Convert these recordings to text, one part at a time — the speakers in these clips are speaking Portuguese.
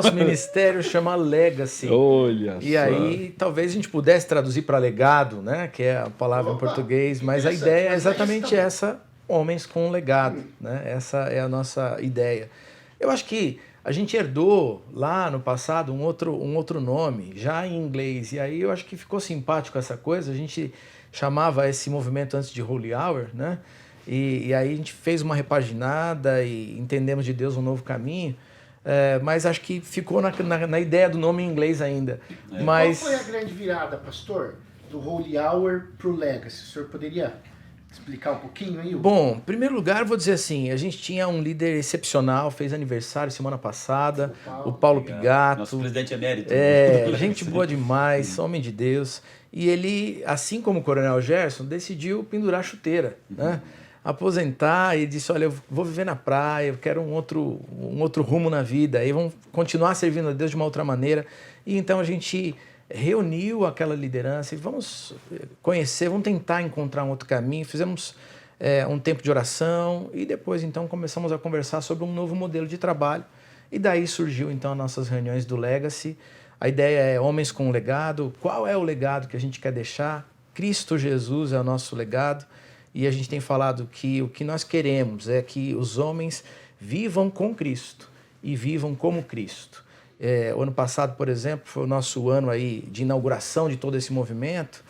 nosso ministério chama Legacy. Olha E só. aí, talvez a gente pudesse traduzir para legado, né? Que é a palavra em português, mas a ideia é exatamente essa, homens com um legado, né? Essa é a nossa ideia. Eu acho que a gente herdou lá no passado um outro nome, já em inglês, e aí eu acho que ficou simpático essa coisa, a gente chamava esse movimento antes de Holy Hour, né? E aí a gente fez uma repaginada e entendemos de Deus um novo caminho, mas acho que ficou na ideia do nome em inglês ainda. Mas... Qual foi a grande virada, pastor, do Holy Hour para o Legacy? O senhor poderia explicar um pouquinho aí? Bom, em primeiro lugar, vou dizer assim, a gente tinha um líder excepcional, fez aniversário semana passada, o Paulo Pigato. Nosso presidente emérito. Gente boa demais, homem de Deus. E ele, assim como o Coronel Gerson, decidiu pendurar a chuteira, né? Aposentar e disse, olha, eu vou viver na praia, eu quero um outro rumo na vida, aí vamos continuar servindo a Deus de uma outra maneira. E então a gente reuniu aquela liderança e vamos conhecer, vamos tentar encontrar um outro caminho. Fizemos um tempo de oração e depois então começamos a conversar sobre um novo modelo de trabalho. E daí surgiu então as nossas reuniões do Legacy. A ideia é homens com legado. Qual é o legado que a gente quer deixar? Cristo Jesus é o nosso legado. E a gente tem falado que o que nós queremos é que os homens vivam com Cristo e vivam como Cristo. O ano passado, por exemplo, foi o nosso ano aí de inauguração de todo esse movimento.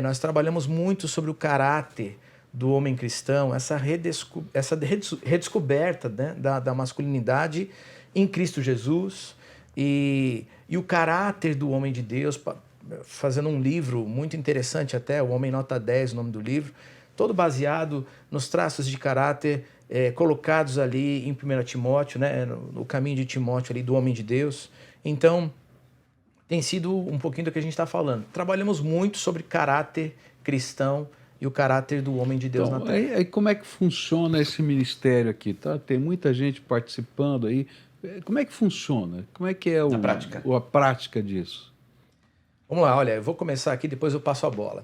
Nós trabalhamos muito sobre o caráter do homem cristão, essa redescoberta, né, da masculinidade em Cristo Jesus e o caráter do homem de Deus, fazendo um livro muito interessante até, o Homem Nota 10, o nome do livro, todo baseado nos traços de caráter colocados ali em 1 Timóteo, né, no caminho de Timóteo ali do homem de Deus. Então, tem sido um pouquinho do que a gente está falando. Trabalhamos muito sobre caráter cristão e o caráter do homem de Deus Então, na terra. aí como é que funciona esse ministério aqui? Tá? Tem muita gente participando aí. Como é que funciona? Como é que é a prática disso? Vamos lá, olha, eu vou começar aqui, depois eu passo a bola.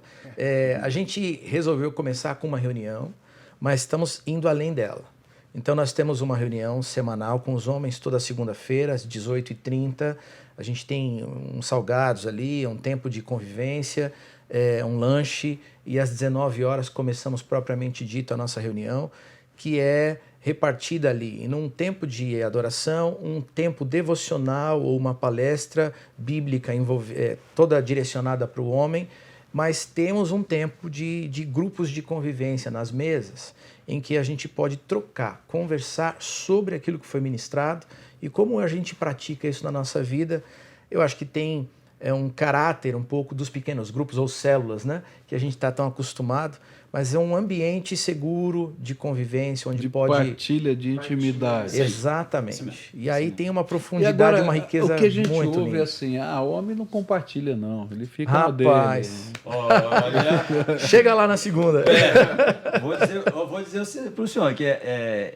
A gente resolveu começar com uma reunião, mas estamos indo além dela. Então, nós temos uma reunião semanal com os homens toda segunda-feira, às 18h30. A gente tem uns salgados ali, um tempo de convivência, um lanche, e às 19 horas começamos propriamente dito a nossa reunião, que é repartida ali num tempo de adoração, um tempo devocional ou uma palestra bíblica toda direcionada para o homem, mas temos um tempo de grupos de convivência nas mesas, em que a gente pode trocar, conversar sobre aquilo que foi ministrado e como a gente pratica isso na nossa vida. Eu acho que tem um caráter um pouco dos pequenos grupos ou células, né, que a gente está tão acostumado, mas é um ambiente seguro de convivência, onde pode... partilha de intimidade. Exatamente. E aí tem uma profundidade e uma riqueza muito linda. O que a gente ouve é assim, o homem não compartilha não, ele fica Rapaz, no dele. Olha, chega lá na segunda. vou dizer para o senhor que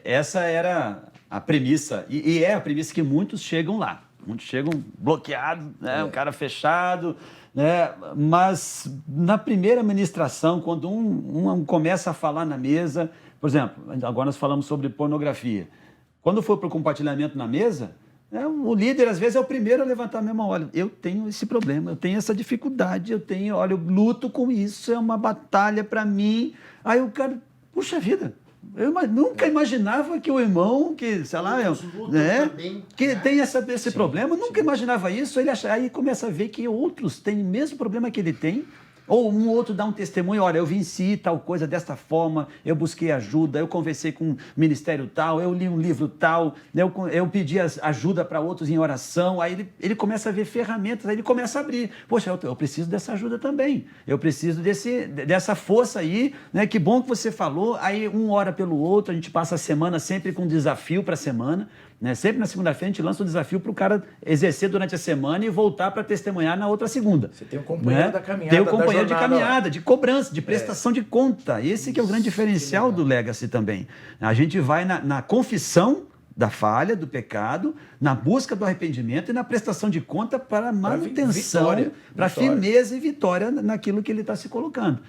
essa era a premissa, e é a premissa que muitos chegam lá. Muitos chegam bloqueados, né? Um cara fechado, né? Mas na primeira ministração, quando um começa a falar na mesa, por exemplo, agora nós falamos sobre pornografia. Quando for para o compartilhamento na mesa, o líder às vezes é o primeiro a levantar a mesma, olha, eu tenho esse problema, eu tenho essa dificuldade, olha, eu luto com isso, é uma batalha para mim. Aí o cara, puxa vida, eu nunca imaginava que o irmão, que, sei lá, que tem esse problema, nunca imaginava isso. Aí começa a ver que outros têm o mesmo problema que ele tem, ou um outro dá um testemunho, olha, eu venci tal coisa desta forma, eu busquei ajuda, eu conversei com um ministério tal, eu li um livro tal, eu pedi ajuda para outros em oração. Aí ele começa a ver ferramentas, aí ele começa a abrir. Poxa, eu preciso dessa ajuda também, eu preciso dessa força aí, né? Que bom que você falou. Aí um ora pelo outro, a gente passa a semana sempre com um desafio para a semana, né? Sempre na segunda-feira a gente lança um desafio para o cara exercer durante a semana e voltar para testemunhar na outra segunda. Você tem um companheiro da caminhada. Tem um companheiro de caminhada, de cobrança, de prestação de conta. Esse que é o grande diferencial do Legacy também. A gente vai na confissão da falha, do pecado, na busca do arrependimento e na prestação de conta para manutenção, para firmeza e vitória naquilo que ele está se colocando.